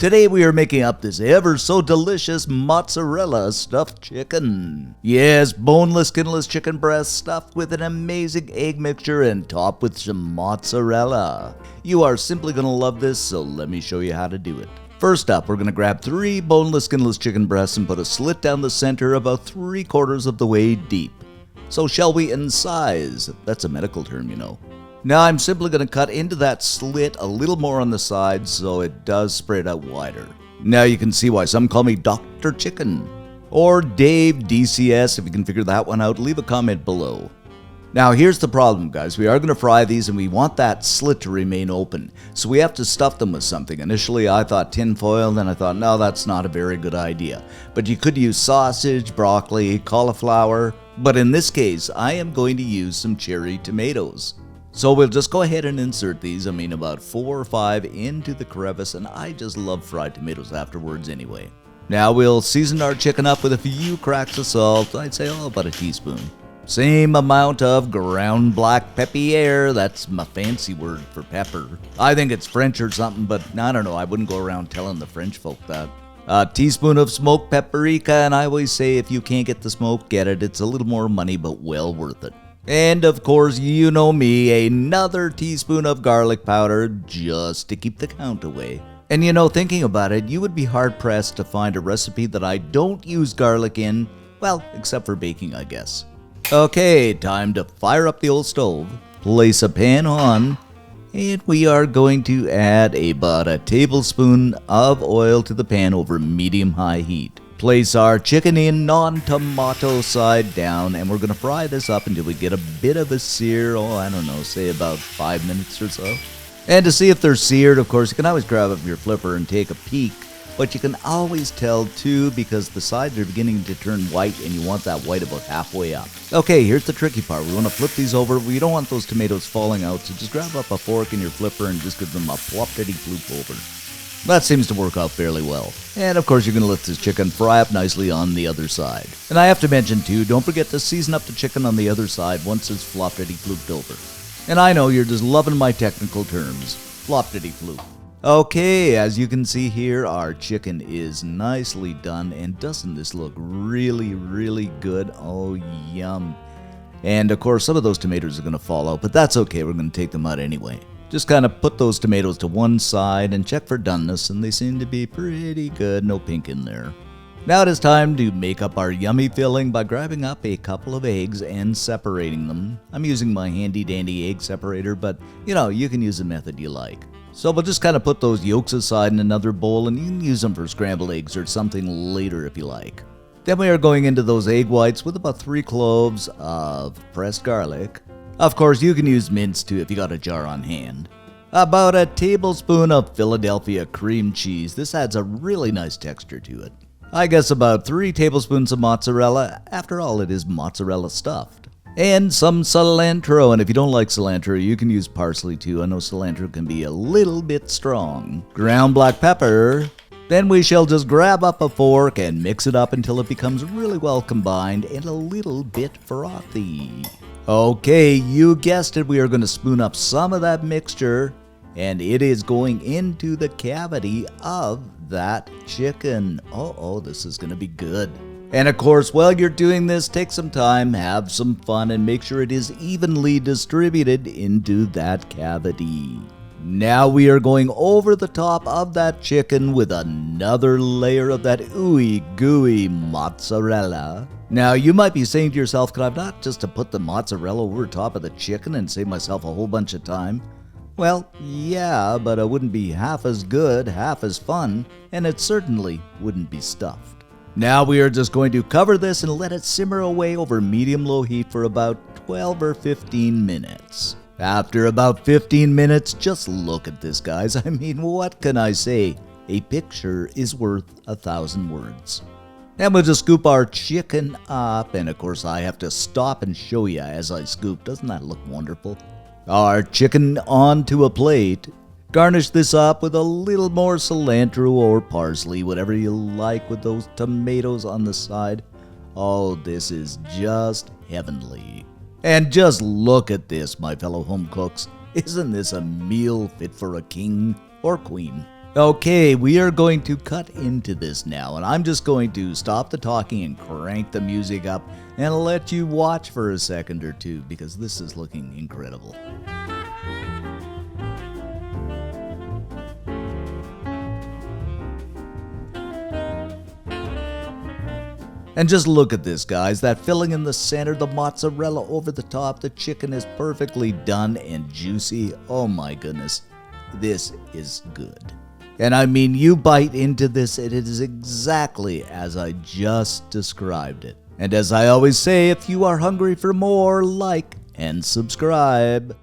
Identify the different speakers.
Speaker 1: Today we are making up this ever so delicious mozzarella stuffed chicken. Yes, boneless, skinless chicken breast stuffed with an amazing egg mixture and topped with some mozzarella. You are simply going to love this, so let me show you how to do it. First up, we're going to grab 3 boneless, skinless chicken breasts and put a slit down the center about 3/4 of the way deep. So shall we incise? That's a medical term, you know. Now I'm simply going to cut into that slit a little more on the side so it does spread out wider. Now you can see why some call me Dr. Chicken. Or Dave DCS, if you can figure that one out, leave a comment below. Now here's the problem, guys. We are going to fry these and we want that slit to remain open. So we have to stuff them with something. Initially I thought tin foil, then I thought, no, that's not a very good idea. But you could use sausage, broccoli, cauliflower. But in this case, I am going to use some cherry tomatoes. So we'll just go ahead and insert these, about 4 or 5 into the crevice, and I just love fried tomatoes afterwards anyway. Now we'll season our chicken up with a few cracks of salt, I'd say about a teaspoon. Same amount of ground black pepper, that's my fancy word for pepper. I think it's French or something, but I don't know, I wouldn't go around telling the French folk that. A teaspoon of smoked paprika, and I always say if you can't get the smoke, get it. It's a little more money, but well worth it. And of course, you know me, another teaspoon of garlic powder just to keep the count away. And thinking about it, you would be hard pressed to find a recipe that I don't use garlic in, well, except for baking, I guess. Okay, time to fire up the old stove, place a pan on, and we are going to add about a tablespoon of oil to the pan over medium-high heat. Place our chicken in non-tomato side down, and we're going to fry this up until we get a bit of a sear, say about 5 minutes or so. And to see if they're seared, of course, you can always grab up your flipper and take a peek, but you can always tell too because the sides are beginning to turn white and you want that white about halfway up. Okay, here's the tricky part. We want to flip these over. We don't want those tomatoes falling out, so just grab up a fork in your flipper and just give them a plop-diddy-floop over. That seems to work out fairly well. And of course you're going to let this chicken fry up nicely on the other side. And I have to mention too, don't forget to season up the chicken on the other side once it's flop-diddy-flooped over. And I know you're just loving my technical terms. Flop-diddy-floop. Okay, as you can see here, our chicken is nicely done. And doesn't this look really, really good? Oh, yum. And of course some of those tomatoes are going to fall out, but that's okay. We're going to take them out anyway. Just kind of put those tomatoes to one side and check for doneness, and they seem to be pretty good, no pink in there. Now it is time to make up our yummy filling by grabbing up a couple of eggs and separating them. I'm using my handy dandy egg separator, but you can use the method you like. So we'll just kind of put those yolks aside in another bowl, and you can use them for scrambled eggs or something later if you like. Then we are going into those egg whites with about 3 cloves of pressed garlic. Of course, you can use mince too if you got a jar on hand. About a tablespoon of Philadelphia cream cheese. This adds a really nice texture to it. I guess about 3 tablespoons of mozzarella. After all, it is mozzarella stuffed. And some cilantro, and if you don't like cilantro, you can use parsley too. I know cilantro can be a little bit strong. Ground black pepper. Then we shall just grab up a fork and mix it up until it becomes really well combined and a little bit frothy. Okay, you guessed it, we are going to spoon up some of that mixture, and it is going into the cavity of that chicken. Oh, this is going to be good. And of course, while you're doing this, take some time, have some fun, and make sure it is evenly distributed into that cavity. Now we are going over the top of that chicken with another layer of that ooey gooey mozzarella. Now you might be saying to yourself, could I not just have put the mozzarella over top of the chicken and save myself a whole bunch of time? Well, yeah, but it wouldn't be half as good, half as fun, and it certainly wouldn't be stuffed. Now we are just going to cover this and let it simmer away over medium-low heat for about 12 or 15 minutes. After about 15 minutes, just look at this, guys. What can I say? A picture is worth 1,000 words. And we'll just scoop our chicken up, and of course I have to stop and show you as I scoop. Doesn't that look wonderful? Our chicken onto a plate. Garnish this up with a little more cilantro or parsley, whatever you like, with those tomatoes on the side. Oh, this is just heavenly. And just look at this, my fellow home cooks. Isn't this a meal fit for a king or queen? Okay, we are going to cut into this now, and I'm just going to stop the talking and crank the music up and let you watch for a second or two because this is looking incredible. And just look at this, guys. That filling in the center, the mozzarella over the top, the chicken is perfectly done and juicy. Oh my goodness, this is good. And I mean, you bite into this, it is exactly as I just described it. And as I always say, if you are hungry for more, like and subscribe.